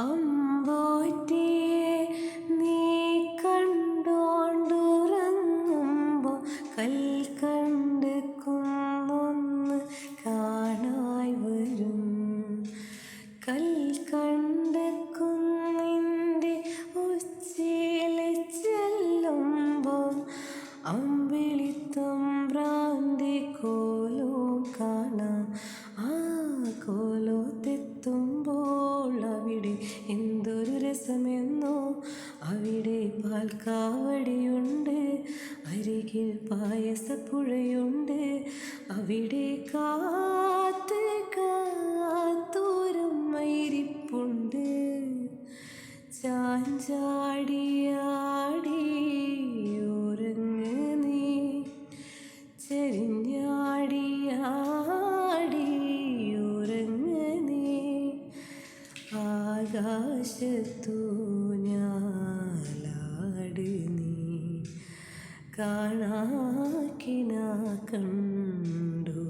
അമ്പോറ്റിയെ നീ കണ്ടോണ്ടുറങ്ങുമ്പോൾ കൽക്കണ്ട് കുന്നൊന്ന് കാണായി വരും. കൽക്കണ്ട് കുന്നിൻ്റെ ഉച്ചിയിലെ ചെല്ലുമ്പോൾ അമ്പിളിത്തമ്പ്രാൻ്റെ കോലവും കാണാം. ആ കോലോത്തെത്തുമ്പോൾ അവിടെ എന്തൊരു രസമെന്നോ. അവിടെ പാൽക്കാവടിയുണ്ട്, അരികിൽ പായസപ്പുഴയുണ്ട്. അവിടെ കാത്ത് കാത്തോരം മയിരിപ്പുണ്ട്. ചാഞ്ചാടിയാടി ഉറങ്ങ് നീ, ചെരിഞ്ഞാടിയാടി ഉറങ്ങ് നീ. ആകാശത്തു ഞാലാട് നീ, കാണാക്കിന കണ്ടു